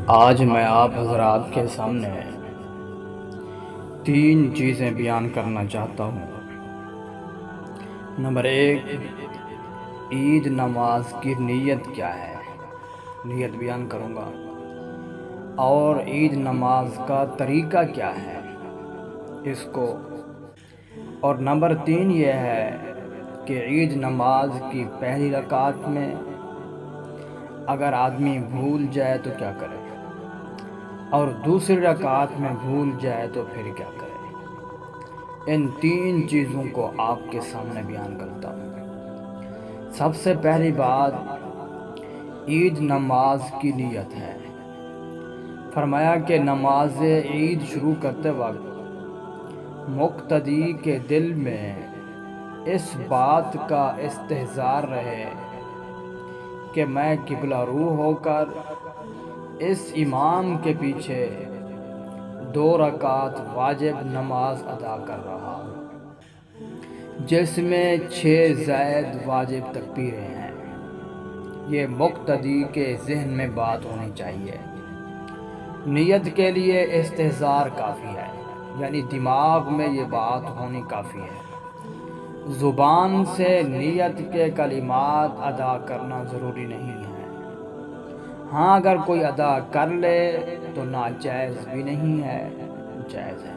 آج میں آپ حضرات کے سامنے 3 چیزیں بیان کرنا چاہتا ہوں۔ نمبر 1، عید نماز کی نیت کیا ہے، نیت بیان کروں گا، اور عید نماز کا طریقہ کیا ہے اس کو، اور نمبر 3 یہ ہے کہ عید نماز کی پہلی رکعت میں اگر آدمی بھول جائے تو کیا کرے، اور دوسری رکعت میں بھول جائے تو پھر کیا کرے۔ ان 3 چیزوں کو آپ کے سامنے بیان کرتا ہوں۔ سب سے پہلی بات عید نماز کی نیت ہے۔ فرمایا کہ نماز عید شروع کرتے وقت مقتدی کے دل میں اس بات کا استحضار رہے کہ میں قبلہ رو ہو کر اس امام کے پیچھے 2 رکعت واجب نماز ادا کر رہا ہوں، جس میں 6 زائد واجب تکبیریں ہیں۔ یہ مقتدی کے ذہن میں بات ہونی چاہیے۔ نیت کے لیے استحضار کافی ہے، یعنی دماغ میں یہ بات ہونی کافی ہے۔ زبان سے نیت کے کلمات ادا کرنا ضروری نہیں ہے۔ ہاں، اگر کوئی ادا کر لے تو ناجائز بھی نہیں ہے، جائز ہے۔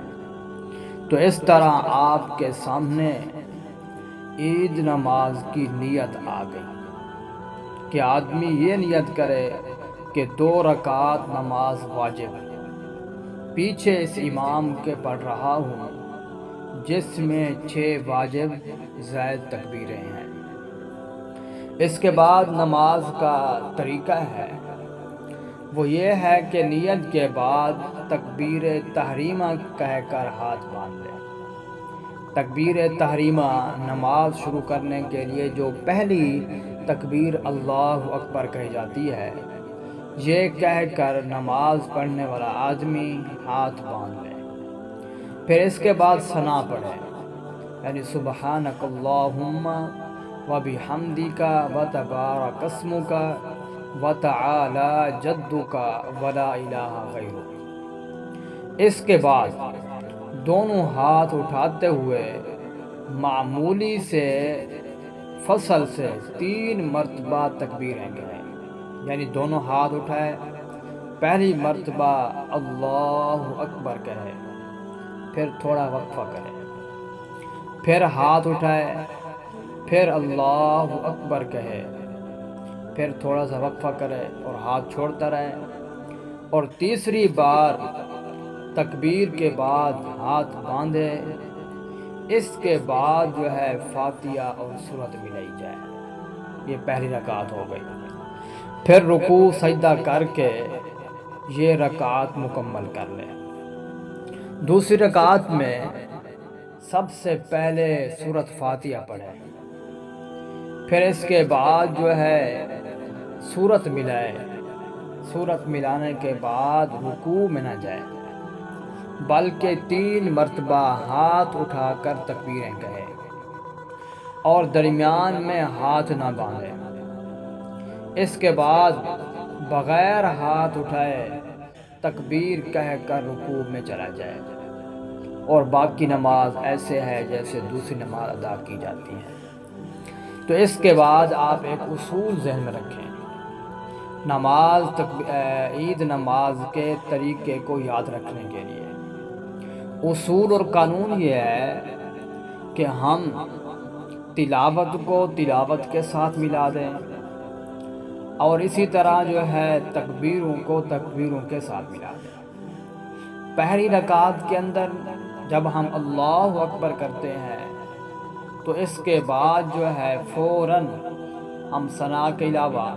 تو اس طرح آپ کے سامنے عید نماز کی نیت آ گئی کہ آدمی یہ نیت کرے کہ 2 رکعت نماز واجب پیچھے اس امام کے پڑھ رہا ہوں، جس میں 6 واجب زائد تکبیریں ہیں۔ اس کے بعد نماز کا طریقہ ہے، وہ یہ ہے کہ نیت کے بعد تکبیر تحریمہ کہہ کر ہاتھ باندھ لے۔ تکبیر تحریمہ نماز شروع کرنے کے لیے جو پہلی تکبیر اللہ اکبر کہی جاتی ہے، یہ کہہ کر نماز پڑھنے والا آدمی ہاتھ باندھ لے۔ پھر اس کے بعد ثنا پڑھے، یعنی سبحانک اللہم وبحمدک وتبارک اسمک وتعالی جدک ولا الہ غیرک۔ اس کے بعد دونوں ہاتھ اٹھاتے ہوئے معمولی سے فصل سے 3 مرتبہ تکبیریں کہیں، یعنی دونوں ہاتھ اٹھائے، پہلی مرتبہ اللہ اکبر کہے، پھر تھوڑا وقفہ کرے، پھر ہاتھ اٹھائے، پھر اللہ اکبر کہے، پھر تھوڑا سا وقفہ کرے اور ہاتھ چھوڑتا رہے، اور تیسری بار تکبیر کے بعد ہاتھ باندھے۔ اس کے بعد جو ہے فاتحہ اور سورت ملائی جائے۔ یہ پہلی رکعت ہو گئی۔ پھر رکوع سجدہ کر کے یہ رکعت مکمل کر لے۔ دوسری رکعت میں سب سے پہلے سورت فاتحہ پڑھے، پھر اس کے بعد جو ہے سورت ملائے۔ سورت ملانے کے بعد رکوع میں نہ جائے، بلکہ 3 مرتبہ ہاتھ اٹھا کر تکبیریں کہے، اور درمیان میں ہاتھ نہ باندھے۔ اس کے بعد بغیر ہاتھ اٹھائے تکبیر کہہ کر رکوع میں چلا جائے، اور باقی نماز ایسے ہے جیسے دوسری نماز ادا کی جاتی ہے۔ تو اس کے بعد آپ ایک اصول ذہن میں رکھیں۔ عید نماز کے طریقے کو یاد رکھنے کے لیے اصول اور قانون یہ ہے کہ ہم تلاوت کو تلاوت کے ساتھ ملا دیں، اور اسی طرح جو ہے تکبیروں کو تکبیروں کے ساتھ ملا دیں۔ پہلی رکعت کے اندر جب ہم اللہ اکبر کرتے ہیں تو اس کے بعد جو ہے فوراً ہم ثنا کے علاوہ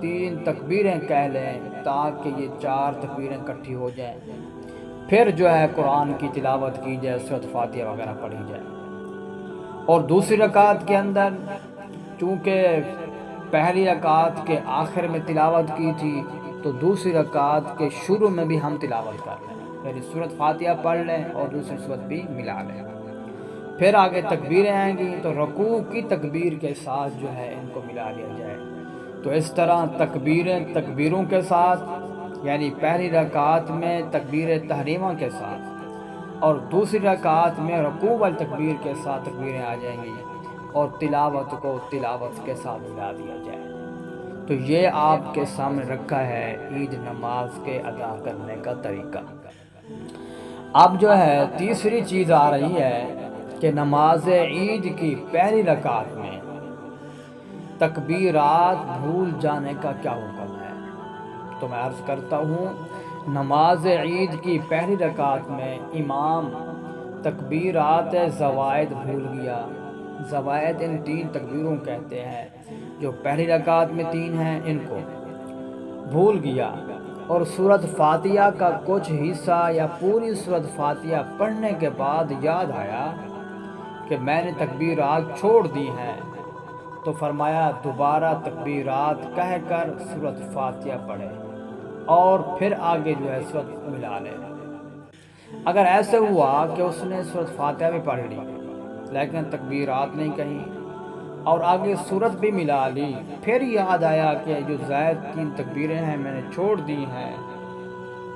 3 تکبیریں کہہ لیں، تاکہ یہ 4 تکبیریں اکٹھی ہو جائیں۔ پھر جو ہے قرآن کی تلاوت کی جائے، سورۃ فاتحہ وغیرہ پڑھی جائے۔ اور دوسری رکعت کے اندر چونکہ پہلی رکعت کے آخر میں تلاوت کی تھی، تو دوسری رکعت کے شروع میں بھی ہم تلاوت کر لیں، یعنی سورۃ فاتحہ پڑھ لیں اور دوسری سورت بھی ملا لیں۔ پھر آگے تکبیریں آئیں گی تو رکوع کی تکبیر کے ساتھ جو ہے ان کو ملا لیا جائے۔ تو اس طرح تکبیروں کے ساتھ یعنی پہلی رکعت میں تکبیر تحریمہ کے ساتھ اور دوسری رکعت میں رکوع والتکبیر کے ساتھ تکبیریں آ جائیں گی اور تلاوت کو تلاوت کے ساتھ ملا دیا جائے۔ تو یہ آپ کے سامنے رکھا ہے عید نماز کے ادا کرنے کا طریقہ۔ اب جو ہے تیسری چیز آ رہی ہے کہ نماز عید کی پہلی رکعت میں تکبیرات بھول جانے کا کیا حکم ہے؟ تو میں عرض کرتا ہوں، نماز عید کی پہلی رکعت میں امام تکبیرات زوائد بھول گیا۔ زوائد ان 3 تکبیروں کہتے ہیں جو پہلی رکعت میں 3 ہیں، ان کو بھول گیا اور سورۃ فاتحہ کا کچھ حصہ یا پوری سورۃ فاتحہ پڑھنے کے بعد یاد آیا کہ میں نے تکبیرات چھوڑ دی ہیں، تو فرمایا دوبارہ تکبیرات کہہ کر سورۃ فاتحہ پڑھے اور پھر آگے جو ہے سورۃ ملا لے۔ اگر ایسے ہوا کہ اس نے سورۃ فاتحہ بھی پڑھ لی لیکن تکبیرات نہیں کہیں اور آگے سورت بھی ملا لی، پھر یاد آیا کہ جو زائد 3 تکبیریں ہیں میں نے چھوڑ دی ہیں،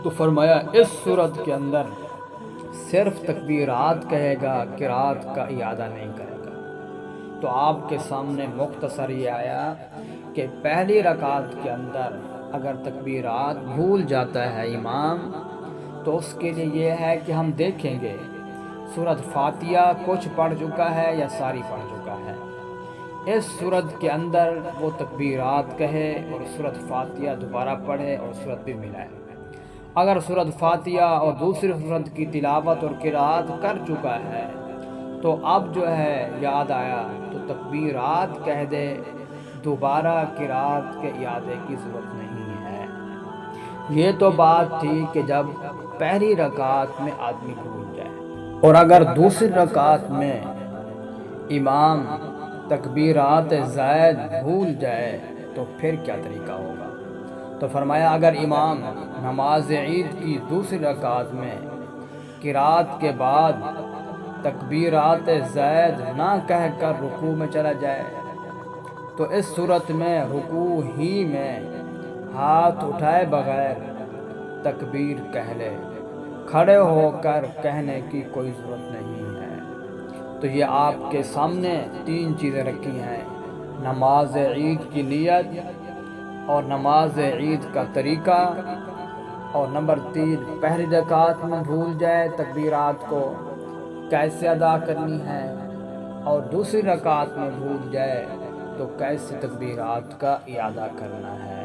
تو فرمایا اس صورت کے اندر صرف تکبیرات کہے گا، قرات کا اعادہ نہیں کرے گا۔ تو آپ کے سامنے مختصر یہ آیا کہ پہلی رکعت کے اندر اگر تکبیرات بھول جاتا ہے امام، تو اس کے لیے یہ ہے کہ ہم دیکھیں گے سورۃ فاتحہ کچھ پڑھ چکا ہے یا ساری پڑھ چکا ہے۔ اس سورت کے اندر وہ تکبیرات کہے اور سورۃ فاتحہ دوبارہ پڑھے اور سورت بھی ملائے۔ اگر سورۃ فاتحہ اور دوسری سورت کی تلاوت اور قرات کر چکا ہے تو اب جو ہے یاد آیا تو تکبیرات کہہ دے، دوبارہ قرات کے اعادے کی ضرورت نہیں ہے۔ یہ تو بات تھی کہ جب پہلی رکعت میں آدمی بھول جائے، اور اگر دوسری رکعت میں امام تکبیرات زائد بھول جائے تو پھر کیا طریقہ ہوگا؟ تو فرمایا اگر امام نماز عید کی دوسری رکعت میں قرات کے بعد تکبیرات زائد نہ کہہ کر رکوع میں چلا جائے تو اس صورت میں رکوع ہی میں ہاتھ اٹھائے بغیر تکبیر کہہ لے، کھڑے ہو کر کہنے کی کوئی ضرورت نہیں ہے۔ تو یہ آپ کے سامنے 3 چیزیں رکھی ہیں، نماز عید کی نیت اور نماز عید کا طریقہ، اور نمبر 3 پہلی رکعت میں بھول جائے تکبیرات کو کیسے ادا کرنی ہے، اور دوسری رکعت میں بھول جائے تو کیسے تکبیرات کا اعادہ کرنا ہے۔